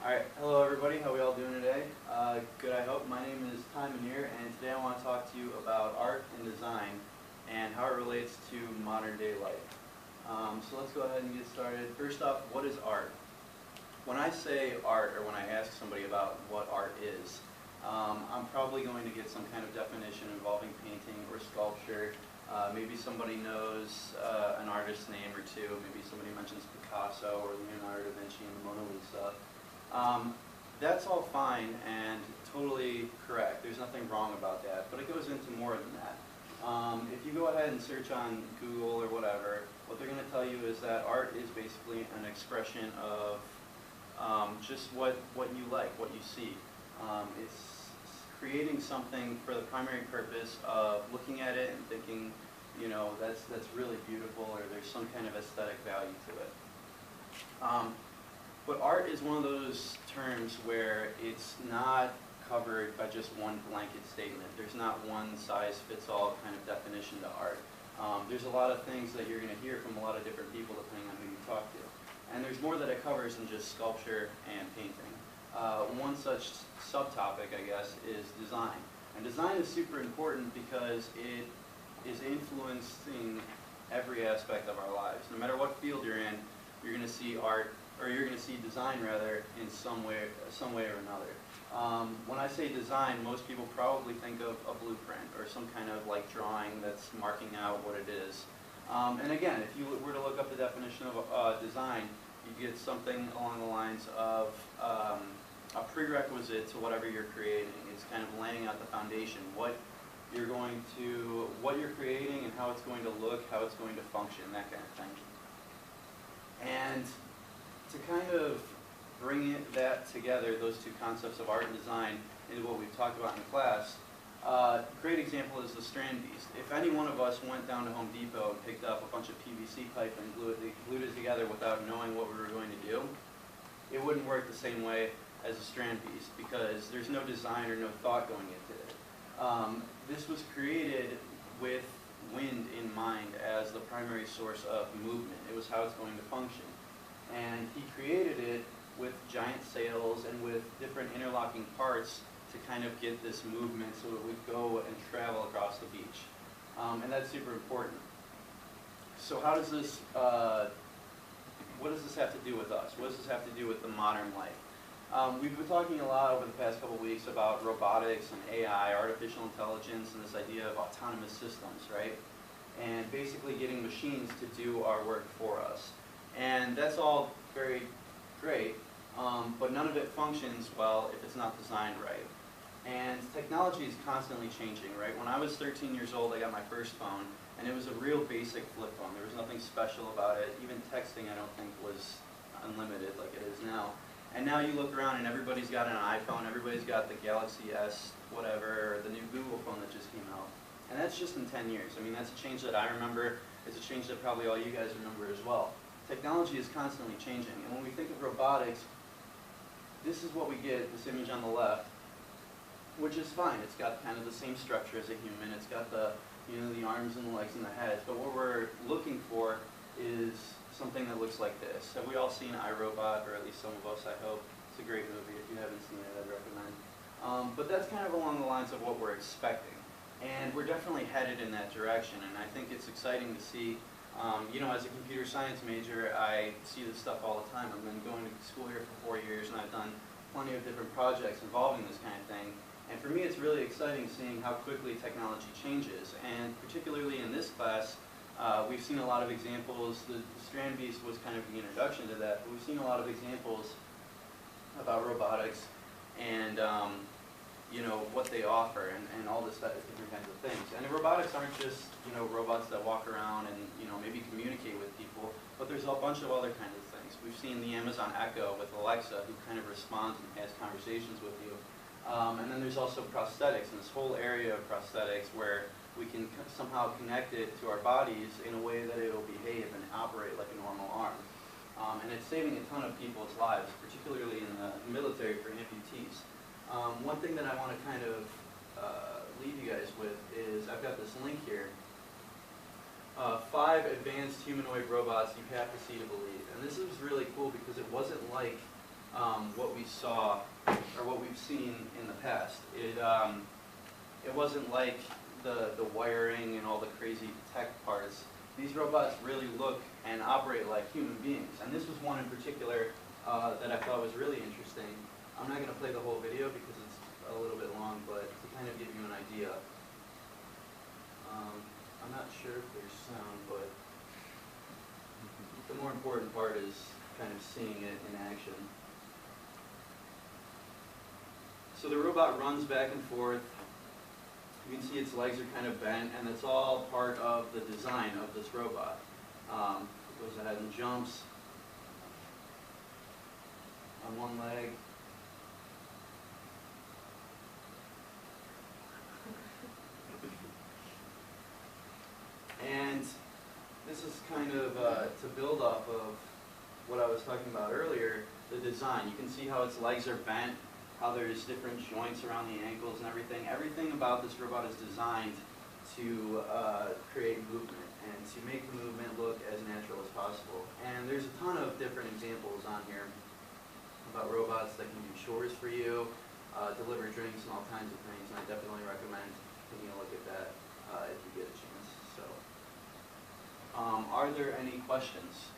Alright, hello everybody, how are we all doing today? Good, I hope. My name is Ty Manir, and today I want to talk to you about art and design and how it relates to modern day life. So let's go ahead and get started. First off, what is art? When I say art, or when I ask somebody about what art is, I'm probably going to get some kind of definition involving painting or sculpture. Maybe somebody knows an artist's name or two. Maybe somebody mentions Picasso or Leonardo da Vinci and the Mona Lisa. That's all fine and totally correct. There's nothing wrong about that, but it goes into more than that. If you go ahead and search on Google or whatever, what they're going to tell you is that art is basically an expression of just what you like, what you see. It's creating something for the primary purpose of looking at it and thinking, you know, that's really beautiful, or there's some kind of aesthetic value to it. But art is one of those terms where it's not covered by just one blanket statement. There's not one size fits all kind of definition to art. There's a lot of things that you're going to hear from a lot of different people depending on who you talk to. And there's more that it covers than just sculpture and painting. One such subtopic, I guess, is design. And design is super important because it is influencing every aspect of our lives. No matter what field you're in, you're going to see art, or you're going to see design rather, in some way or another. When I say design, most people probably think of a blueprint or some kind of like drawing that's marking out what it is. And again, if you were to look up the definition of design, you get something along the lines of a prerequisite to whatever you're creating. It's kind of laying out the foundation, what you're creating and how it's going to look, how it's going to function, that kind of thing. And to kind of bring that together, those two concepts of art and design, into what we've talked about in class, a great example is the strand beast. If any one of us went down to Home Depot and picked up a bunch of PVC pipe and glued it together without knowing what we were going to do, it wouldn't work the same way as a strand beast because there's no design or no thought going into it. This was created with wind in mind as the primary source of movement. It was how it's going to function. And he created it with giant sails and with different interlocking parts to kind of get this movement so it would go and travel across the beach. And that's super important. So how does this, what does this have to do with us? What does this have to do with the modern life? We've been talking a lot over the past couple of weeks about robotics and AI, artificial intelligence, and this idea of autonomous systems, right? And basically getting machines to do our work for us. And that's all very great, but none of it functions well if it's not designed right. And technology is constantly changing, right? When I was 13 years old, I got my first phone, and it was a real basic flip phone. There was nothing special about it. Even texting, I don't think, was unlimited like it is now. And now you look around and everybody's got an iPhone, everybody's got the Galaxy S, whatever, or the new Google phone that just came out. And that's just in 10 years. I mean, that's a change that I remember. It's a change that probably all you guys remember as well. Technology is constantly changing, and when we think of robotics, this is what we get, this image on the left, which is fine. It's got kind of the same structure as a human. It's got the, you know, the arms and the legs and the head. But what we're looking for is something that looks like this. Have we all seen iRobot, or at least some of us, I hope? It's a great movie. If you haven't seen it, I'd recommend. But that's kind of along the lines of what we're expecting. And we're definitely headed in that direction, and I think it's exciting to see. You know, as a computer science major, I see this stuff all the time. I've been going to school here for 4 years, and I've done plenty of different projects involving this kind of thing. And for me, it's really exciting seeing how quickly technology changes. And particularly in this class, we've seen a lot of examples. The Strand Beast was kind of the introduction to that, but we've seen a lot of examples about robotics and you know, what they offer and all this different kinds of things. And the robotics aren't just, you know, robots that walk around and, you know, maybe communicate with people, but there's a bunch of other kinds of things. We've seen the Amazon Echo with Alexa, who kind of responds and has conversations with you. And then there's also prosthetics, and this whole area of prosthetics where we can somehow connect it to our bodies in a way that it'll behave and operate like a normal arm. And it's saving a ton of people's lives, particularly in the military for amputees. One thing that I want to kind of leave you guys with is I've got this link here. 5 advanced humanoid robots you have to see to believe. And this is really cool because it wasn't like what we saw, or what we've seen in the past. It wasn't like the wiring and all the crazy tech parts. These robots really look and operate like human beings. And this was one in particular that I thought was really interesting. I'm not going to play the whole video because it's a little bit long, but to kind of give you an idea. I'm not sure if there's sound, but the more important part is kind of seeing it in action. So the robot runs back and forth. You can see its legs are kind of bent, and it's all part of the design of this robot. It goes ahead and jumps on one leg. And this is kind of to build off of what I was talking about earlier, the design. You can see how its legs are bent, how there's different joints around the ankles and everything. Everything about this robot is designed to create movement and to make the movement look as natural as possible. And there's a ton of different examples on here about robots that can do chores for you, deliver drinks and all kinds of things, and I definitely recommend taking a look at that if you get a chance. So, are there any questions?